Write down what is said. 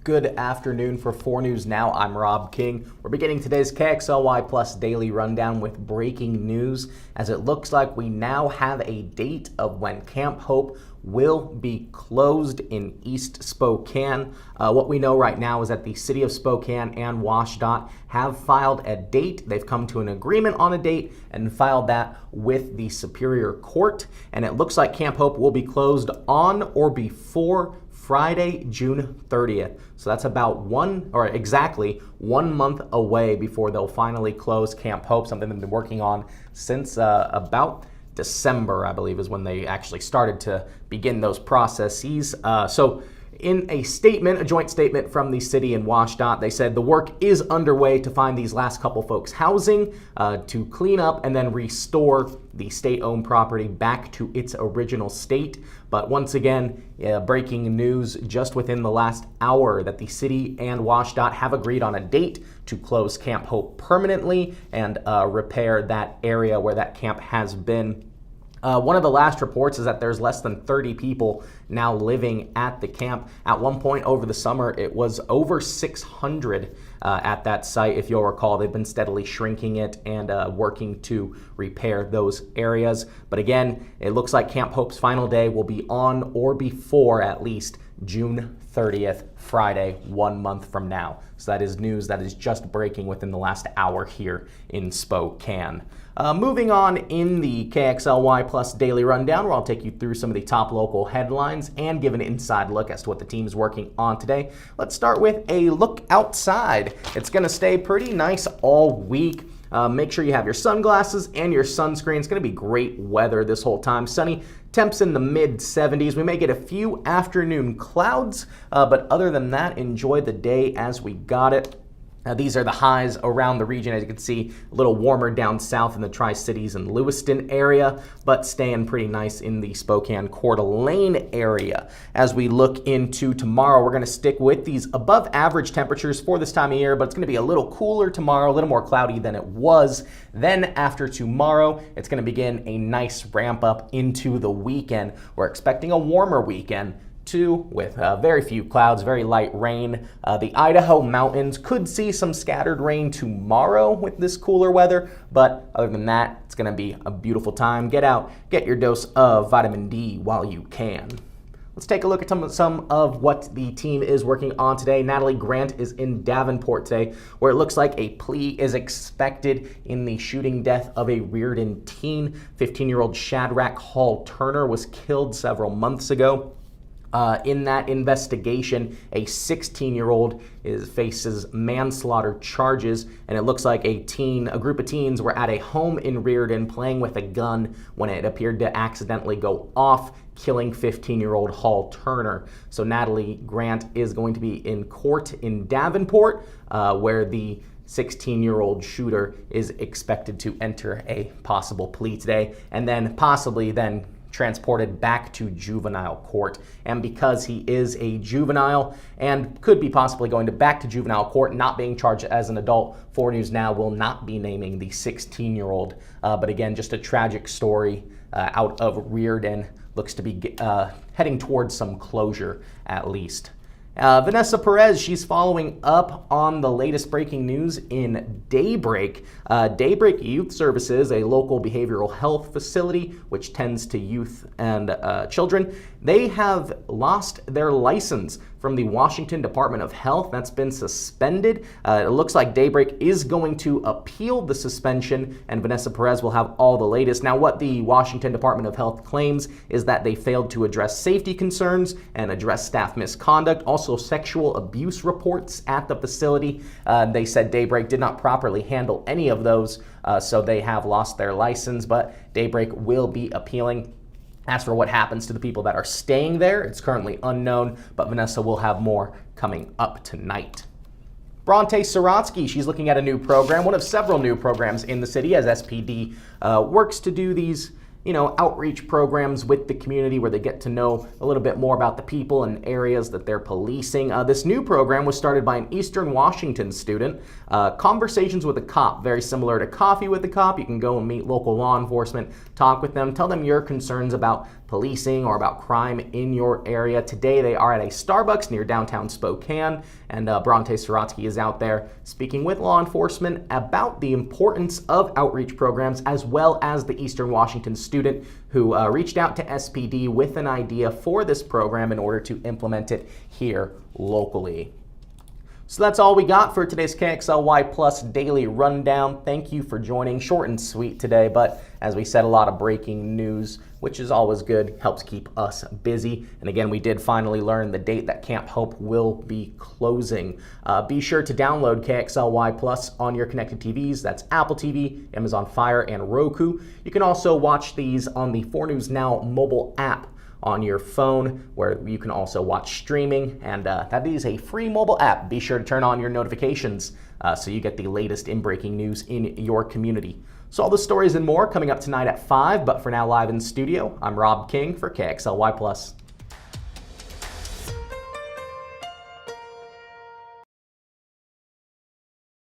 Good afternoon for 4 News Now. I'm Rob King. We're beginning today's KXLY Plus Daily Rundown with breaking news, as it looks like we now have a date of when Camp Hope will be closed in East Spokane. What we know right now is that the City of Spokane and WashDOT have filed a date. They've come to an agreement on a date and filed that with the Superior Court. And it looks like Camp Hope will be closed on or before Friday, June 30th. So that's about exactly 1 month away before they'll finally close Camp Hope, something they've been working on since about December, I believe, is when they actually started to begin those processes. So in a statement, a joint statement from the city and WashDOT, they said the work is underway to find these last couple folks housing, to clean up and then restore the state-owned property back to its original state. But once again, breaking news just within the last hour that the city and WashDOT have agreed on a date to close Camp Hope permanently and repair that area where that camp has been. One of the last reports is that there's less than 30 people now living at the camp. At one point over the summer, it was over 600 at that site. If you'll recall, they've been steadily shrinking it and working to repair those areas. But again, it looks like Camp Hope's final day will be on or before at least June 30th, Friday, 1 month from now. So that is news that is just breaking within the last hour here in Spokane. Moving on in the KXLY Plus Daily Rundown, where I'll take you through some of the top local headlines and give an inside look as to what the team is working on today. Let's start with a look outside. It's going to stay pretty nice all week. Make sure you have your sunglasses and your sunscreen. It's going to be great weather this whole time. Sunny temps in the mid-70s. We may get a few afternoon clouds, but other than that, enjoy the day as we got it. These are the highs around the region. As you can see, a little warmer down south in the Tri-Cities and Lewiston area, but staying pretty nice in the Spokane Coeur d'Alene area. As we look into tomorrow, we're going to stick with these above average temperatures for this time of year, but it's going to be a little cooler tomorrow, a little more cloudy than it was. Then after tomorrow, it's going to begin a nice ramp up into the weekend. We're expecting a warmer weekend, with very few clouds, very light rain. The Idaho mountains could see some scattered rain tomorrow with this cooler weather, but other than that, it's going to be a beautiful time. Get out, get your dose of vitamin D while you can. Let's take a look at some of what the team is working on today. Natalie Grant is in Davenport today, where it looks like a plea is expected in the shooting death of a Reardon teen. 15-year-old Shadrach Hall Turner was killed several months ago. In that investigation, a 16-year-old faces manslaughter charges, and it looks like a group of teens were at a home in Reardon playing with a gun when it appeared to accidentally go off, killing 15-year-old Hall Turner. So Natalie Grant is going to be in court in Davenport, where the 16-year-old shooter is expected to enter a possible plea today, and then possibly transported back to juvenile court. And because he is a juvenile and could be possibly going back to juvenile court, not being charged as an adult, 4 News Now will not be naming the 16-year-old. But again, just a tragic story out of Reardon. Looks to be heading towards some closure at least. Vanessa Perez, she's following up on the latest breaking news in Daybreak. Daybreak Youth Services, a local behavioral health facility which tends to youth and children, they have lost their license from the Washington Department of Health. That's been suspended. It looks like Daybreak is going to appeal the suspension, and Vanessa Perez will have all the latest. Now, what the Washington Department of Health claims is that they failed to address safety concerns and address staff misconduct, also sexual abuse reports at the facility. They said Daybreak did not properly handle any of those, so they have lost their license, but Daybreak will be appealing. As for what happens to the people that are staying there, it's currently unknown, but Vanessa will have more coming up tonight. Bronte Sorotsky, she's looking at a new program, one of several new programs in the city as SPD works to do these outreach programs with the community where they get to know a little bit more about the people and areas that they're policing. This new program was started by an Eastern Washington student. Conversations with a Cop, very similar to Coffee with a Cop. You can go and meet local law enforcement, talk with them, tell them your concerns about policing or about crime in your area. Today they are at a Starbucks near downtown Spokane, and Bronte Sorotsky is out there speaking with law enforcement about the importance of outreach programs, as well as the Eastern Washington student who reached out to SPD with an idea for this program in order to implement it here locally. So that's all we got for today's KXLY Plus Daily Rundown. Thank you for joining. Short and sweet today, but as we said, a lot of breaking news, which is always good, helps keep us busy. And again, we did finally learn the date that Camp Hope will be closing. Be sure to download KXLY Plus on your connected TVs. That's Apple TV, Amazon Fire, and Roku. You can also watch these on the 4 News Now mobile app on your phone, where you can also watch streaming, and that is a free mobile app. Be sure to turn on your notifications so you get the latest in breaking news in your community. So all the stories and more coming up tonight at 5, but for now, live in studio, I'm Rob King for KXLY Plus.